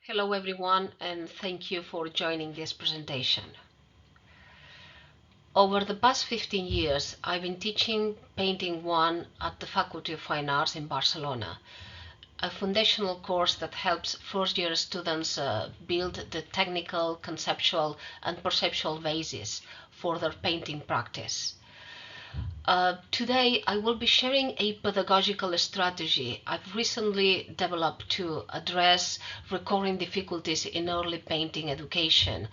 Hello everyone, and thank you for joining this presentation. Over the past 15 years, I've been teaching Painting 1 at the Faculty of Fine Arts in Barcelona, a foundational course that helps first-year students build the technical, conceptual, and perceptual basis for their painting practice. Today, I will be sharing a pedagogical strategy I've recently developed to address recurring difficulties in early painting education,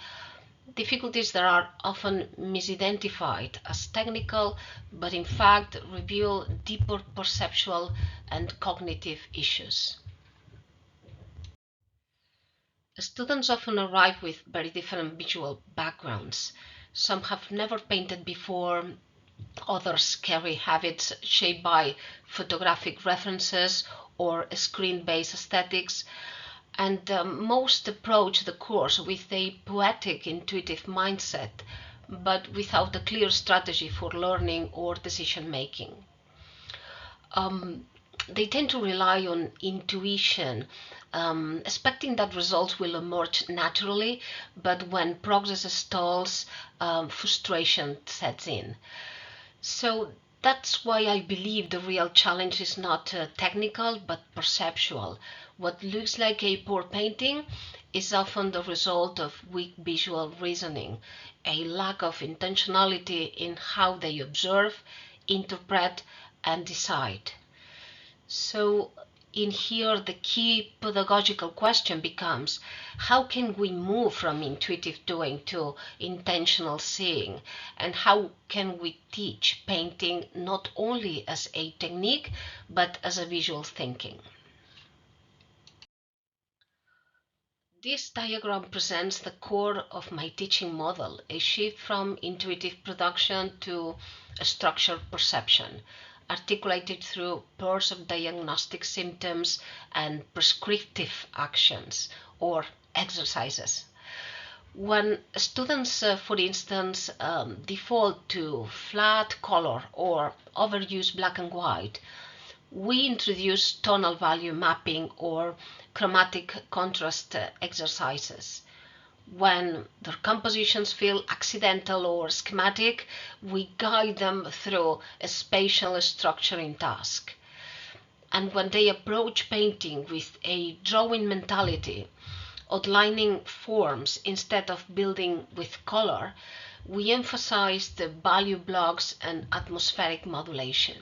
difficulties that are often misidentified as technical, but in fact reveal deeper perceptual and cognitive issues. Students often arrive with very different visual backgrounds. Some have never painted before, others carry habits shaped by photographic references or screen-based aesthetics, and most approach the course with a poetic, intuitive mindset, but without a clear strategy for learning or decision making. They tend to rely on intuition, expecting that results will emerge naturally, but when progress stalls, frustration sets in. So that's why I believe the real challenge is not technical but perceptual. What looks like a poor painting is often the result of weak visual reasoning, a lack of intentionality in how they observe, interpret, and decide. So in here, the key pedagogical question becomes, how can we move from intuitive doing to intentional seeing? And how can we teach painting not only as a technique, but as a visual thinking? This diagram presents the core of my teaching model, a shift from intuitive production to a structured perception, articulated through pairs of diagnostic symptoms and prescriptive actions or exercises. When students, for instance, default to flat color or overuse black and white, we introduce tonal value mapping or chromatic contrast exercises. When their compositions feel accidental or schematic, we guide them through a spatial structuring task. And when they approach painting with a drawing mentality, outlining forms instead of building with color, we emphasize the value blocks and atmospheric modulation.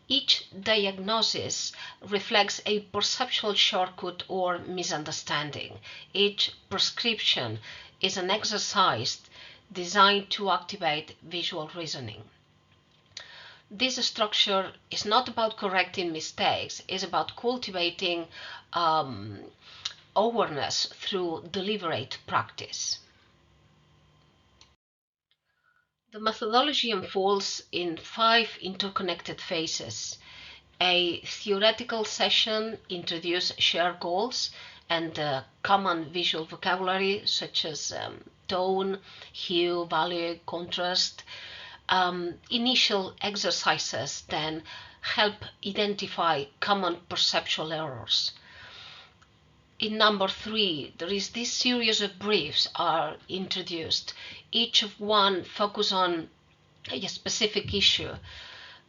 Each diagnosis reflects a perceptual shortcut or misunderstanding. Each prescription is an exercise designed to activate visual reasoning. This structure is not about correcting mistakes, it's about cultivating awareness through deliberate practice. The methodology unfolds in 5 interconnected phases. A theoretical session introduces shared goals and common visual vocabulary such as tone, hue, value, contrast. Initial exercises then help identify common perceptual errors. In number 3, there is this series of briefs are introduced, each of one focus on a specific issue.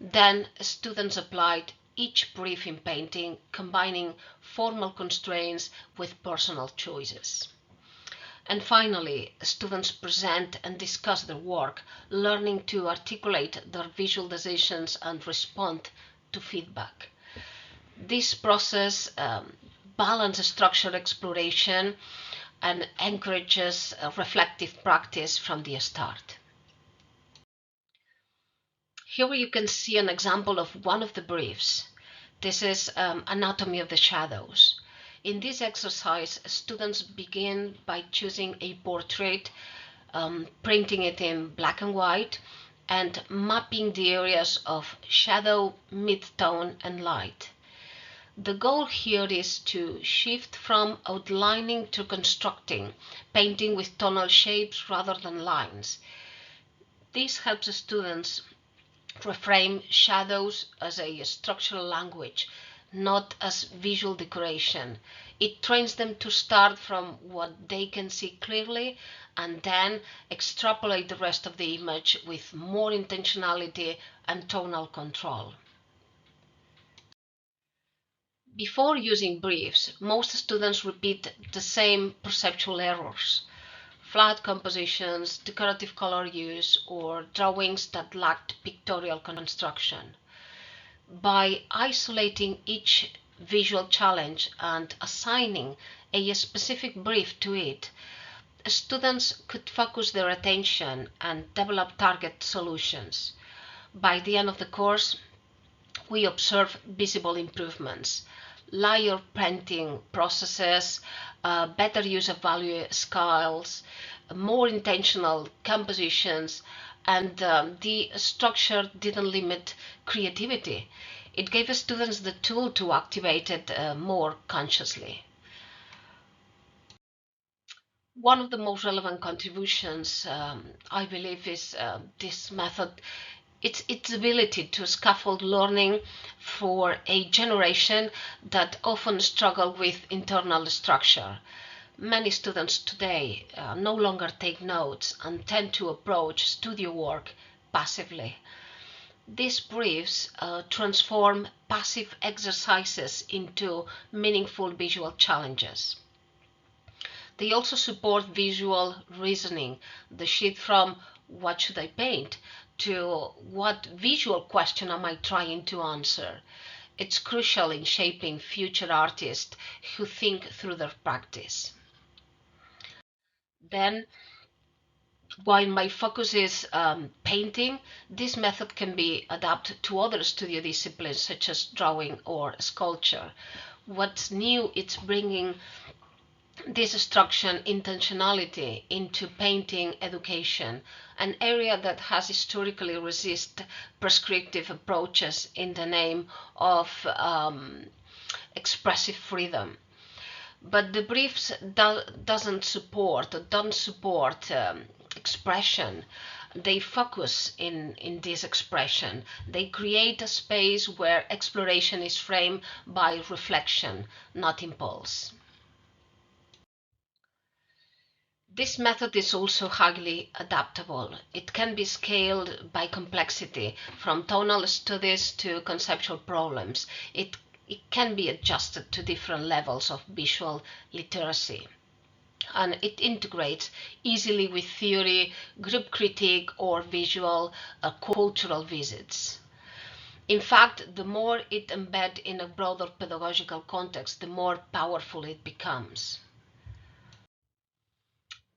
Then students applied each brief in painting, combining formal constraints with personal choices. And finally, students present and discuss their work, learning to articulate their visual decisions and respond to feedback. This process balances structured exploration and encourages reflective practice from the start. Here you can see an example of one of the briefs. This is Anatomy of the Shadows. In this exercise, students begin by choosing a portrait, printing it in black and white, and mapping the areas of shadow, mid-tone, and light. The goal here is to shift from outlining to constructing, painting with tonal shapes rather than lines. This helps students reframe shadows as a structural language not as visual decoration. It trains them to start from what they can see clearly and then extrapolate the rest of the image with more intentionality and tonal control. Before using briefs, most students repeat the same perceptual errors: flat compositions, decorative color use, or drawings that lacked pictorial construction. By isolating each visual challenge and assigning a specific brief to it, students could focus their attention and develop target solutions. By the end of the course, we observe visible improvements: layer painting processes, better use of value scales, more intentional compositions, and the structure didn't limit creativity. It gave students the tool to activate it more consciously. One of the most relevant contributions, I believe, is this method. It's its ability to scaffold learning for a generation that often struggle with internal structure. Many students today no longer take notes and tend to approach studio work passively. These briefs transform passive exercises into meaningful visual challenges. They also support visual reasoning, the shift from "what should I paint" to "what visual question am I trying to answer." It's crucial in shaping future artists who think through their practice. Then, while my focus is painting, this method can be adapted to other studio disciplines such as drawing or sculpture. What's new is bringing this structure intentionality into painting education, an area that has historically resisted prescriptive approaches in the name of expressive freedom. But the briefs don't support expression. They focus in this expression. They create a space where exploration is framed by reflection, not impulse. This method is also highly adaptable. It can be scaled by complexity, from tonal studies to conceptual problems. It can be adjusted to different levels of visual literacy. And it integrates easily with theory, group critique, or visual cultural visits. In fact, the more it embeds in a broader pedagogical context, the more powerful it becomes.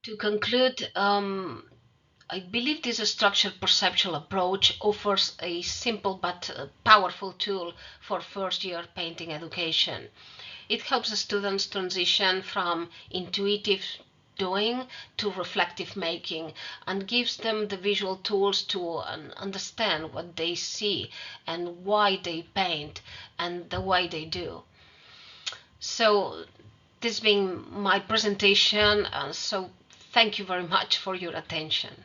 To conclude, I believe this structured perceptual approach offers a simple but powerful tool for first-year painting education. It helps the students transition from intuitive doing to reflective making and gives them the visual tools to understand what they see and why they paint and the way they do. So this being my presentation, so thank you very much for your attention.